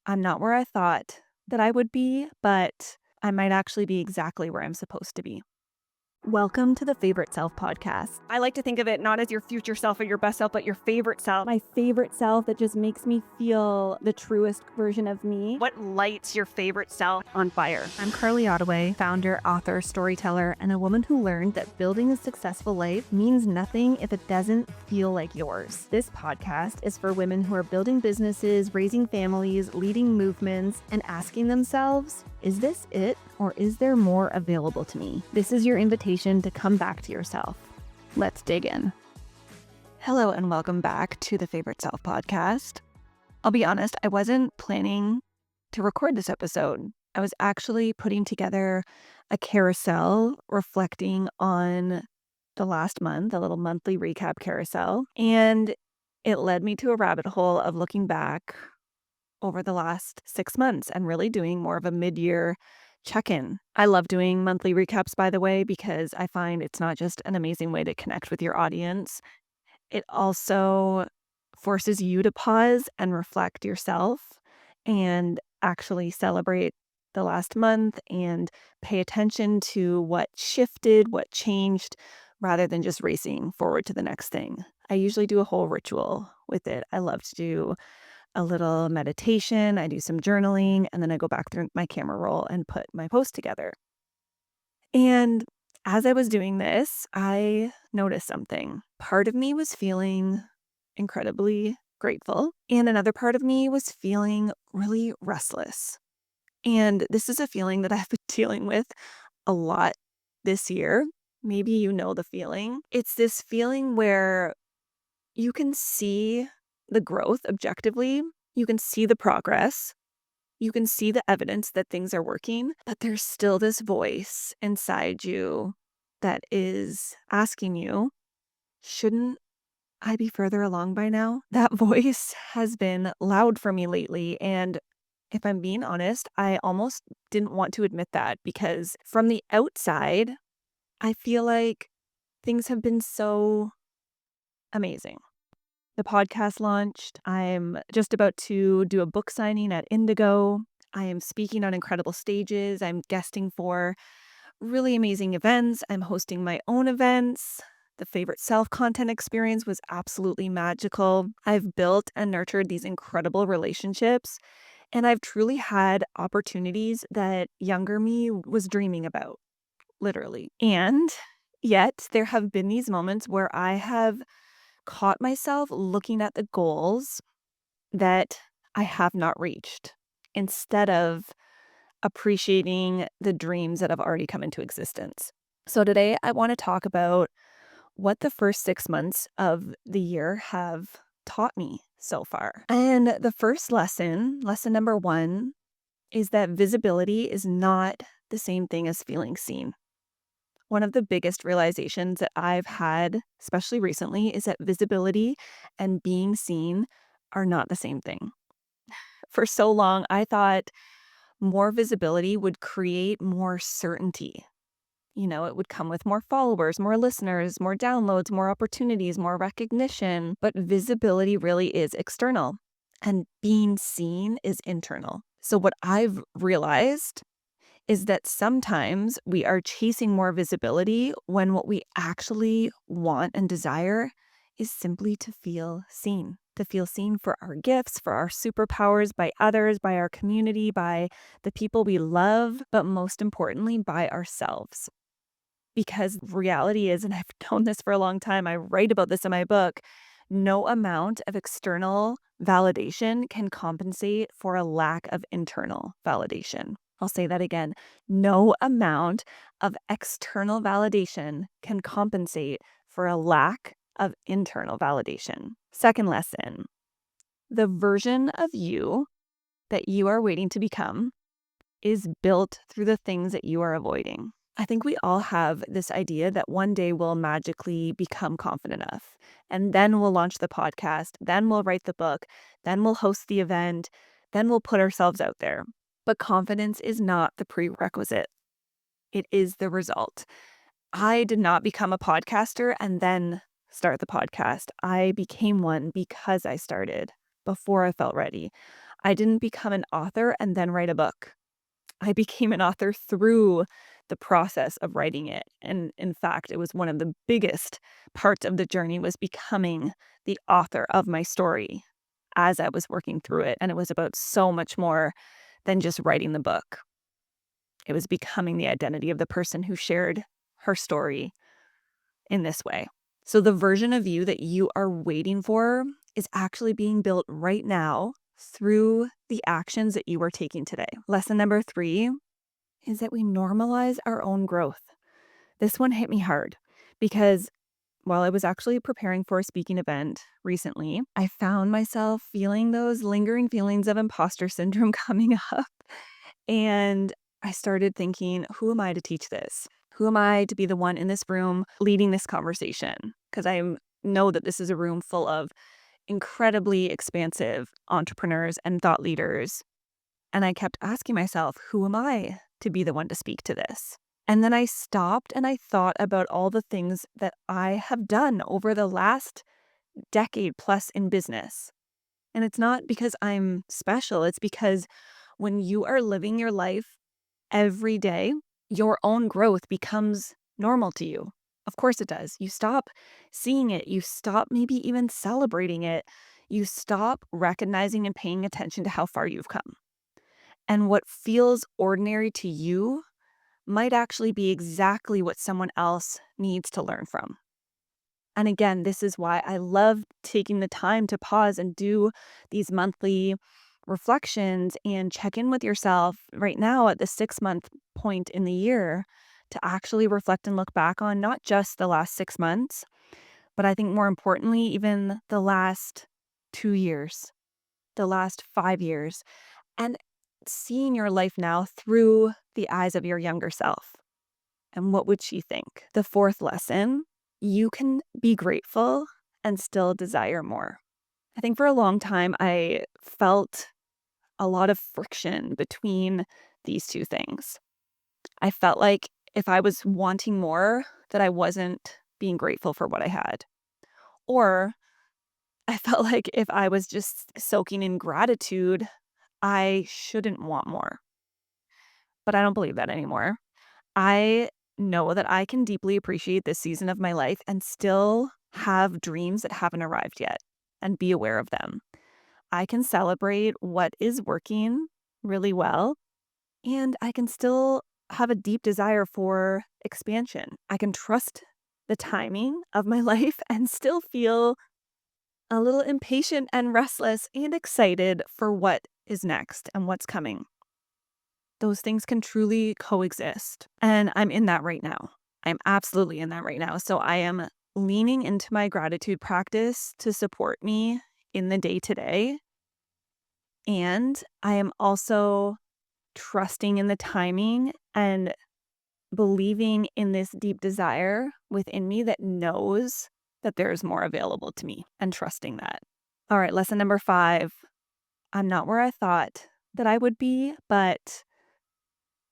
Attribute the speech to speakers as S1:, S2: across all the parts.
S1: I'm not where I thought that I would be, but I might actually be exactly where I'm supposed to be. Welcome to the Favorite Self podcast. I like to think of it not as your future self or your best self, but your favorite self. My favorite self that just makes me feel the truest version of me. What lights your favorite self on fire? I'm Carly Ottaway, founder, author, storyteller, and a woman who learned that building a successful life means nothing if it doesn't feel like yours. This podcast is for women who are building businesses, raising families, leading movements, and asking themselves, is this it, or is there more available to me? This is your invitation to come back to yourself. Let's dig in. Hello, and welcome back to the Favorite Self podcast. I'll be honest, I wasn't planning to record this episode. I was actually putting together a carousel reflecting on the last month, a little monthly recap carousel, and it led me to a rabbit hole of looking back over the last 6 months and really doing more of a mid-year check-in. I love doing monthly recaps, by the way, because I find it's not just an amazing way to connect with your audience. It also forces you to pause and reflect yourself and actually celebrate the last month and pay attention to what shifted, what changed, rather than just racing forward to the next thing. I usually do a whole ritual with it. I love to do a little meditation, I do some journaling, and then I go back through my camera roll and put my post together. And as I was doing this, I noticed something. Part of me was feeling incredibly grateful, and another part of me was feeling really restless. And this is a feeling that I've been dealing with a lot this year. Maybe you know the feeling. It's this feeling where you can see the growth objectively. You can see the progress. You can see the evidence that things are working, but there's still this voice inside you that is asking you, shouldn't I be further along by now? That voice has been loud for me lately. And if I'm being honest, I almost didn't want to admit that because from the outside, I feel like things have been so amazing. The podcast launched. I'm just about to do a book signing at Indigo. I am speaking on incredible stages. I'm guesting for really amazing events. I'm hosting my own events. The Favorite Self content experience was absolutely magical. I've built and nurtured these incredible relationships, and I've truly had opportunities that younger me was dreaming about, literally. And yet, there have been these moments where I have caught myself looking at the goals that I have not reached instead of appreciating the dreams that have already come into existence. So today I want to talk about what the first 6 months of the year have taught me so far. And the first lesson number 1, is that visibility is not the same thing as feeling seen. One of the biggest realizations that I've had, especially recently, is that visibility and being seen are not the same thing. For so long, I thought more visibility would create more certainty. It would come with more followers, more listeners, more downloads, more opportunities, more recognition. But visibility really is external, and being seen is internal. So what I've realized is that sometimes we are chasing more visibility when what we actually want and desire is simply to feel seen for our gifts, for our superpowers, by others, by our community, by the people we love, but most importantly, by ourselves. Because reality is, and I've known this for a long time, I write about this in my book, no amount of external validation can compensate for a lack of internal validation. I'll say that again. No amount of external validation can compensate for a lack of internal validation. Second lesson, the version of you that you are waiting to become is built through the things that you are avoiding. I think we all have this idea that one day we'll magically become confident enough, and then we'll launch the podcast, then we'll write the book, then we'll host the event, then we'll put ourselves out there. But confidence is not the prerequisite. It is the result. I did not become a podcaster and then start the podcast. I became one because I started before I felt ready. I didn't become an author and then write a book. I became an author through the process of writing it. And in fact, it was one of the biggest parts of the journey was becoming the author of my story as I was working through it. And it was about so much more than just writing the book. It was becoming the identity of the person who shared her story in this way. So the version of you that you are waiting for is actually being built right now through the actions that you are taking today. Lesson number 3 is that we normalize our own growth. This one hit me hard because while I was actually preparing for a speaking event recently, I found myself feeling those lingering feelings of imposter syndrome coming up. And I started thinking, who am I to teach this? Who am I to be the one in this room leading this conversation? Because know that this is a room full of incredibly expansive entrepreneurs and thought leaders. And I kept asking myself, who am I to be the one to speak to this? And then I stopped and I thought about all the things that I have done over the last decade plus in business. And it's not because I'm special, it's because when you are living your life every day, your own growth becomes normal to you. Of course it does. You stop seeing it. You stop maybe even celebrating it. You stop recognizing and paying attention to how far you've come. And what feels ordinary to you might actually be exactly what someone else needs to learn from. And again, this is why I love taking the time to pause and do these monthly reflections and check in with yourself right now at the 6-month point in the year to actually reflect and look back on not just the last 6 months, but I think more importantly, even the last 2 years, the last 5 years, and seeing your life now through the eyes of your younger self. And what would she think? The 4th lesson, you can be grateful and still desire more. I think for a long time, I felt a lot of friction between these two things. I felt like if I was wanting more, that I wasn't being grateful for what I had. Or I felt like if I was just soaking in gratitude, I shouldn't want more. But I don't believe that anymore. I know that I can deeply appreciate this season of my life and still have dreams that haven't arrived yet and be aware of them. I can celebrate what is working really well, and I can still have a deep desire for expansion. I can trust the timing of my life and still feel a little impatient and restless and excited for what is next and what's coming. Those things can truly coexist. And I'm in that right now. I'm absolutely in that right now. So I am leaning into my gratitude practice to support me in the day to day. And I am also trusting in the timing and believing in this deep desire within me that knows that there's more available to me and trusting that. All right, lesson number 5. I'm not where I thought that I would be, but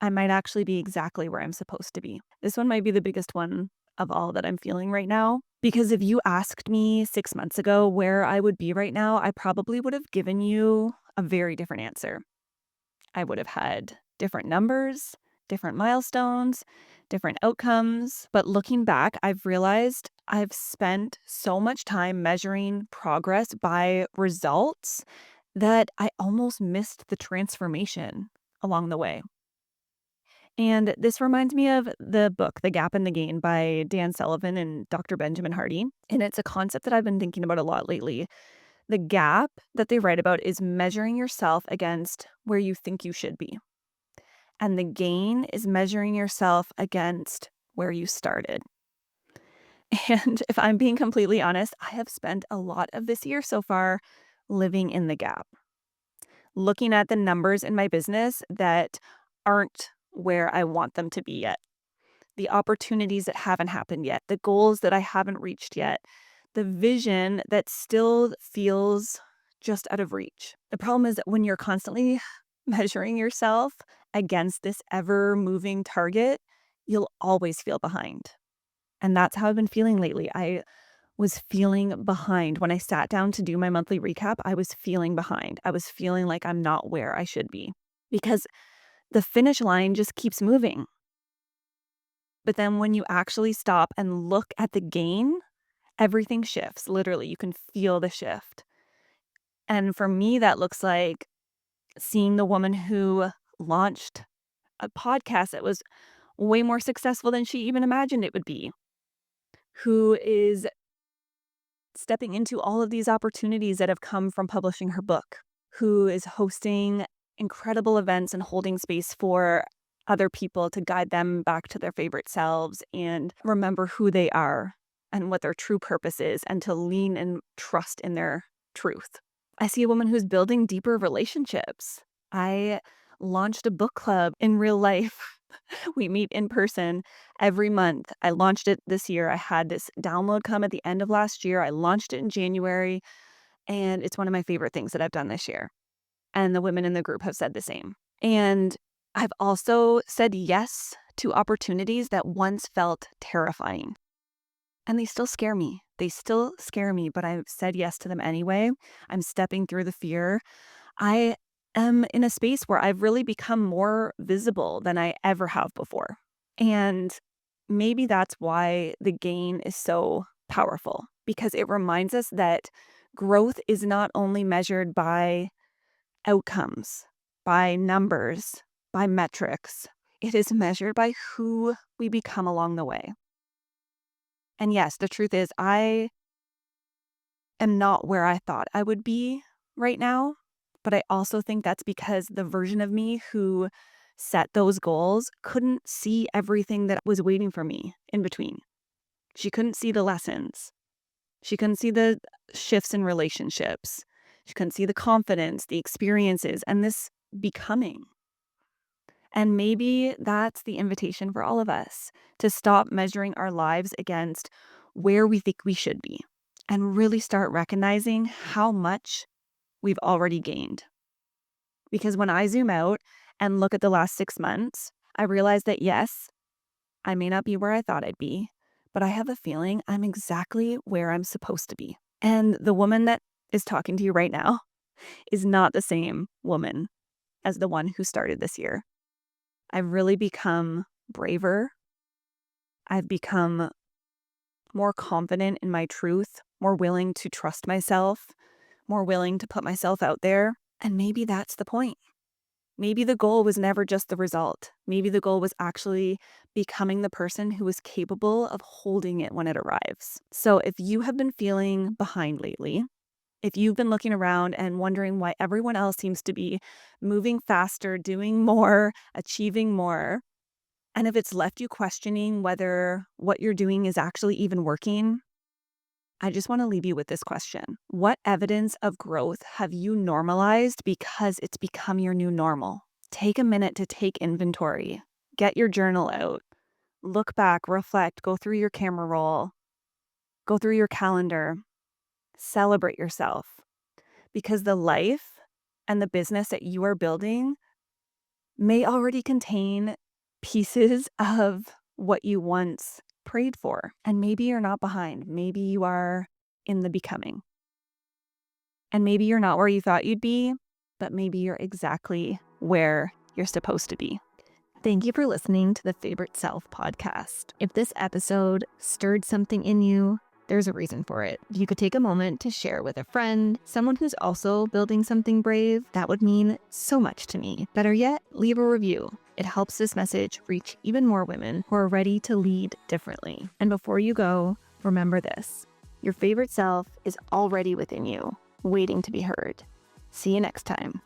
S1: I might actually be exactly where I'm supposed to be. This one might be the biggest one of all that I'm feeling right now. Because if you asked me 6 months ago where I would be right now, I probably would have given you a very different answer. I would have had different numbers, different milestones, different outcomes. But looking back, I've realized I've spent so much time measuring progress by results that I almost missed the transformation along the way. And this reminds me of the book, The Gap and the Gain by Dan Sullivan and Dr. Benjamin Hardy. And it's a concept that I've been thinking about a lot lately. The gap that they write about is measuring yourself against where you think you should be. And the gain is measuring yourself against where you started. And if I'm being completely honest, I have spent a lot of this year so far living in the gap, looking at the numbers in my business that aren't where I want them to be yet, the opportunities that haven't happened yet, the goals that I haven't reached yet, the vision that still feels just out of reach. The problem is that when you're constantly measuring yourself against this ever moving target, you'll always feel behind. And that's how I've been feeling lately. I was feeling behind. When I sat down to do my monthly recap, I was feeling behind. I was feeling like I'm not where I should be because the finish line just keeps moving. But then when you actually stop and look at the gain, everything shifts. Literally, you can feel the shift. And for me, that looks like seeing the woman who launched a podcast that was way more successful than she even imagined it would be, who is stepping into all of these opportunities that have come from publishing her book, who is hosting incredible events and holding space for other people to guide them back to their favorite selves and remember who they are and what their true purpose is and to lean and trust in their truth. I see a woman who's building deeper relationships. I launched a book club in real life. We meet in person every month. I launched it this year. I had this download come at the end of last year. I launched it in January, and it's one of my favorite things that I've done this year. And the women in the group have said the same. And I've also said yes to opportunities that once felt terrifying. And they still scare me. But I've said yes to them anyway. I'm stepping through the fear. I am in a space where I've really become more visible than I ever have before. And maybe that's why the gain is so powerful, because it reminds us that growth is not only measured by outcomes, by numbers, by metrics. It is measured by who we become along the way. And yes, the truth is I am not where I thought I would be right now. But I also think that's because the version of me who set those goals couldn't see everything that was waiting for me in between. She couldn't see the lessons. She couldn't see the shifts in relationships. She couldn't see the confidence, the experiences, and this becoming. And maybe that's the invitation for all of us, to stop measuring our lives against where we think we should be and really start recognizing how much we've already gained. Because when I zoom out and look at the last 6 months, I realize that yes, I may not be where I thought I'd be, but I have a feeling I'm exactly where I'm supposed to be. And the woman that is talking to you right now is not the same woman as the one who started this year. I've really become braver. I've become more confident in my truth, more willing to trust myself, more willing to put myself out there. And maybe that's the point. Maybe the goal was never just the result. Maybe the goal was actually becoming the person who is capable of holding it when it arrives. So if you have been feeling behind lately, if you've been looking around and wondering why everyone else seems to be moving faster, doing more, achieving more, and if it's left you questioning whether what you're doing is actually even working, I just want to leave you with this question. What evidence of growth have you normalized because it's become your new normal? Take a minute to take inventory. Get your journal out. Look back, reflect, go through your camera roll, go through your calendar, celebrate yourself. Because the life and the business that you are building may already contain pieces of what you once prayed for. And maybe you're not behind. Maybe you are in the becoming. And maybe you're not where you thought you'd be, but maybe you're exactly where you're supposed to be. Thank you for listening to the Favorite Self podcast. If this episode stirred something in you, there's a reason for it. You could take a moment to share with a friend, someone who's also building something brave. That would mean so much to me. Better yet, leave a review. It helps this message reach even more women who are ready to lead differently. And before you go, remember this. Your favorite self is already within you, waiting to be heard. See you next time.